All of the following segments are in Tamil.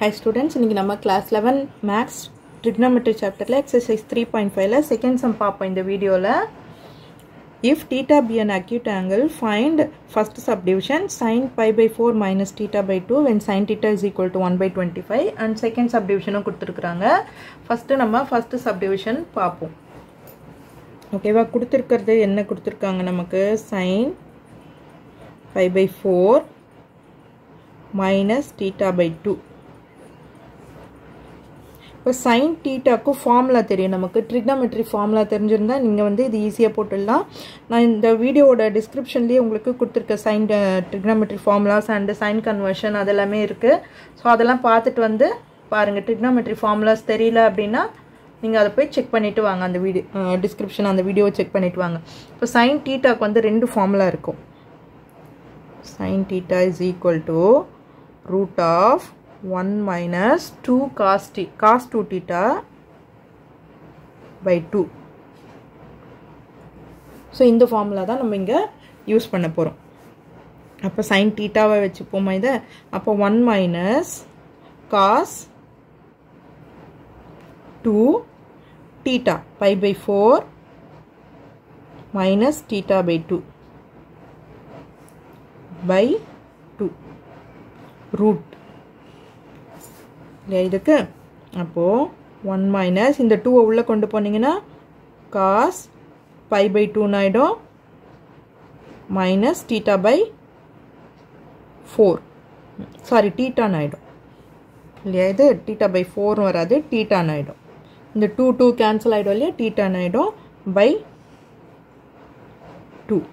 Hi students, இன்னைக்கு நம்ம class 11 maths trigonometry chapterல exercise 3.5ல second sum பாப்போம் இந்த வீடியோல. If theta be an acute angle, find first subdivision sin pi by 4 minus theta by 2 when sin theta is equal to 1 by 25 and second subdivision கொடுத்திருக்காங்க. First நம்ம first subdivision பாப்போம். ஓகேவா, கொடுத்திருக்கிறது என்ன கொடுத்திருக்காங்க நமக்கு sin pi by 4 minus theta by 2. இப்போ sin theta க்கு ஃபார்முலா தெரியும் நமக்கு, trigonometry ஃபார்முலா தெரிஞ்சிருந்தா நீங்க வந்து இது ஈஸியா போட்டுடலாம். நான் இந்த வீடியோவோட டிஸ்கிரிப்ஷன்லயே உங்களுக்கு கொடுத்திருக்க sin trigonometry formulas and sin conversion அதெல்லாமே இருக்கு. சோ அதெல்லாம் பார்த்துட்டு வந்து பாருங்க. trigonometry ஃபார்முலாஸ் தெரியல அப்படினா நீங்க அதை போய் செக் பண்ணிட்டு வாங்க. அந்த வீடியோ டிஸ்கிரிப்ஷன் அந்த வீடியோவை செக் பண்ணிட்டு வாங்க. இப்போ sin theta க்கு வந்து ரெண்டு ஃபார்முலா இருக்கும். sin theta is equal to root of 1 minus 2 cos 2 theta by 2. So இந்த ஃபார்முலா தான் நம்ம இங்க யூஸ் பண்ண போறோம். அப்ப sin theta வை வெச்சுப்போமா இத. அப்ப 1 minus cos 2 theta pi by 4 minus theta by 2 by 2 root இதுக்கு. அப்போ 1 minus இந்த 2 உள்ள கொண்டு போனீங்கன்னா cos pi by 2 ஆயிடும் minus theta by 4 sorry theta ஆயிடும் இல்லையா. இது theta by 4 வராது, theta ஆயிடும். இந்த 2 கேன்சல் ஆயிடும் இல்லையா, theta ஆயிடும் by 2.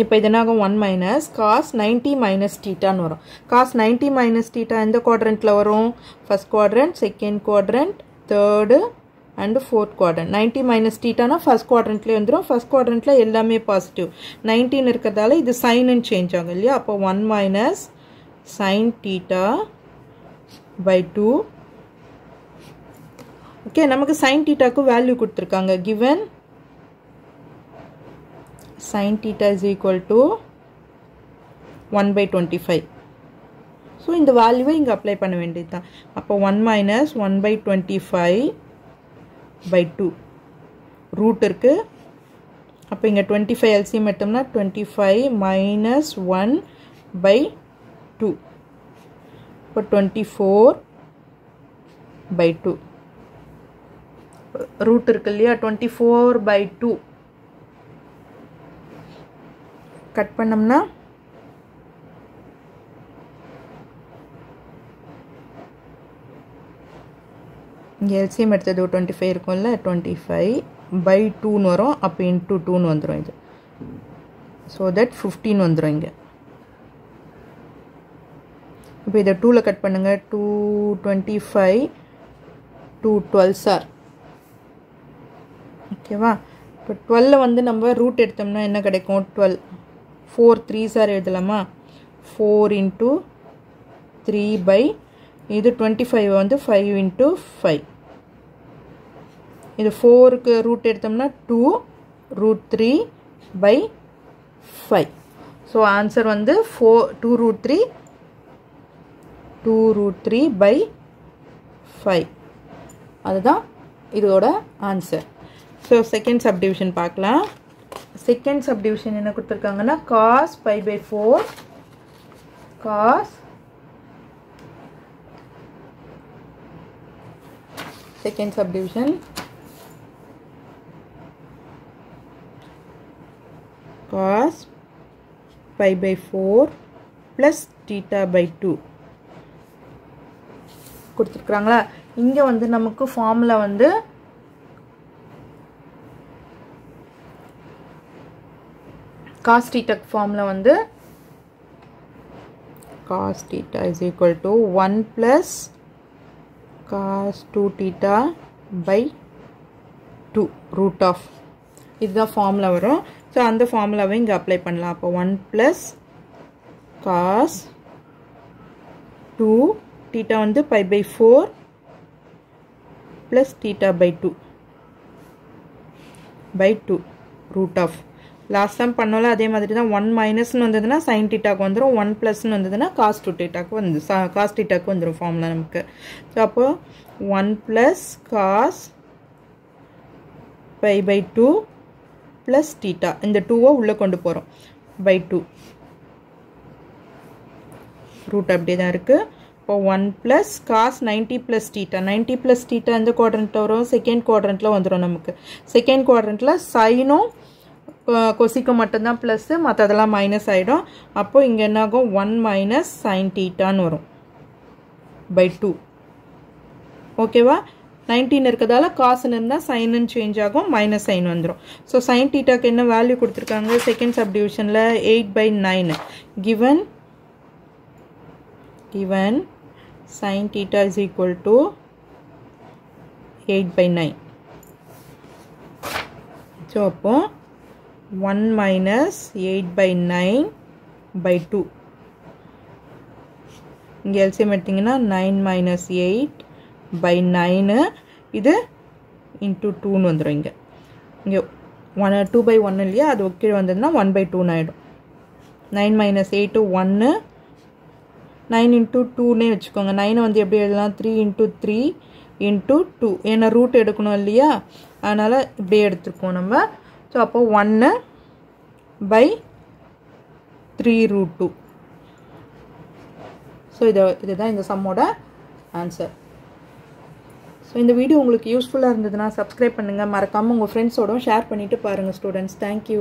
இப்போ இதனாகும் 1 minus cos 90 minus theta ன்னு வரும். cos 90 minus theta எந்த குவாட்ரண்ட்ல வரும்? First quadrant, second quadrant, third and fourth quadrant. 90 minus theta னா ஃபர்ஸ்ட் குவாட்ரண்ட்லயே வந்துரும். ஃபர்ஸ்ட் குவாட்ரண்ட்ல எல்லாமே பாசிட்டிவ். 19 இருக்கறதால இது sin ன்னு சேஞ்ச் ஆகும் இல்லையா. அப்போ 1 minus sin theta by 2. Okay, நமக்கு sin theta க்கு வேல்யூ கொடுத்திருக்காங்க. given sin theta is equal to 1 by 25. So இந்த வேல்யூவை இங்க அப்ளை பண்ண வேண்டியதுதான். அப்போ 1 minus 1 by 25 by 2 ரூட் இருக்கு. அப்போ இங்க 25 LCM எடுத்தோம்னா 25 minus 1 by 2. இப்போ 24 by 2 ரூட் இருக்கு இல்லையா. 24 by 2 கட் பண்ணோம்னா இங்கே எல்சிஎம் எடுத்தது 25 இருக்கும்ல, 25 by 2 வரும். அப்போ இன்டூ 2 வந்துடும் இது. ஸோ தட் 15 வந்துடும் இங்கே. இப்போ இதை 2ல் கட் பண்ணுங்க. 225 2 12 சார். ஓகேவா. இப்போ 12 வந்து நம்ம ரூட் எடுத்தோம்னா என்ன கிடைக்கும்? 12 4 3 சார் எழுதலாமா. 4 into 3 by இது 25 வந்து 5 into 5. இது 4க்கு ரூட் எடுத்தோம்னா 2 root 3 by 5. ஸோ ஆன்சர் வந்து 2 root 3 by 5. அதுதான் இதோட ஆன்சர். ஸோ செகண்ட் சப்டிவிஷன் பார்க்கலாம். செகண்ட் சப்டிவிஷன் என்ன கொடுத்துருக்காங்கன்னா cos pi by 4 cos second subdivision cos pi by 4 plus theta by 2 கொடுத்துருக்காங்களா. இங்க வந்து நமக்கு ஃபார்முலா வந்து cos theta formula வந்து cos theta is equal to 1 plus cos 2 theta by 2 root of இதுதான் ஃபார்முலா வரும். ஸோ அந்த ஃபார்முலாவை இங்கே அப்ளை பண்ணலாம். அப்போ 1 plus cos 2 theta வந்து pi by 4 plus theta by 2 root of last time பண்ணோம்ல அதே மாதிரி தான் 1 மைனஸ்னு வந்ததுன்னா சைன் டீட்டாக்கு வந்துடும், 1 ப்ளஸ்ன்னு வந்ததுன்னா காஸ் 2 டீட்டாக்கு வந்து காஸ் டீட்டாக்கு வந்துடும் ஃபார்முலா நமக்கு. ஸோ அப்போது 1 plus cos pi by 2 plus theta, இந்த 2வை உள்ளே கொண்டு போகிறோம் பை 2, ரூட் அப்படியே தான் இருக்குது. இப்போ 1 plus cos 90 plus theta, 90 plus theta எந்த குவாட்ரண்ட்டில் வரும், செகண்ட் குவாட்ரண்ட்டில் வந்துடும் நமக்கு. செகண்ட் குவாட்ரண்ட்டில் சைனும் கொசிக்கும் மட்டும்தான் ப்ளஸ்ஸு, மற்றதெல்லாம் மைனஸ் ஆகிடும். அப்போது இங்கே என்னாகும் 1 மைனஸ் சைன் டீட்டான்னு வரும் பை 2. ஓகேவா? 19 இருக்கிறதால காசுன்னு இருந்தால் சைனுன்னு சேஞ்ச் ஆகும், மைனஸ் சைன் வந்துடும். ஸோ சைன் டீட்டாக்கு என்ன வேல்யூ கொடுத்துருக்காங்க செகண்ட் சப்டிவிஷனில் 8/9. given sin theta is equal to 8/9. So அப்போ 1 மைனஸ் 8/9 by 2. இங்கே எல்சிஎம் எடுத்திங்கன்னா 9 மைனஸ் 8/9, இது இன்ட்டு 2ன்னு வந்துடும். இங்கே 2/1 இல்லையா, அது ஓகே வந்ததுன்னா 1/2ன்னு ஆகிடும். 9 மைனஸ் 8 1, 9 இன்ட்டு 2ன்னே வச்சுக்கோங்க. 9 வந்து எப்படி எழுதலாம், 3 இன்ட்டு 3 இன்ட்டு 2, ஏன்னா ரூட் எடுக்கணும் இல்லையா, அதனால் இப்படியே எடுத்துருக்கோம் நம்ம. ஸோ அப்போ 1/3√2. ஸோ இதுதான் இந்த சம்மோட ஆன்சர். ஸோ இந்த வீடியோ உங்களுக்கு யூஸ்ஃபுல்லாக இருந்ததுன்னா சப்ஸ்கிரைப் பண்ணுங்கள், மறக்காமல் உங்கள் ஃப்ரெண்ட்ஸோடும் ஷேர் பண்ணிவிட்டு பாருங்கள் ஸ்டூடெண்ட்ஸ். தேங்க்யூ.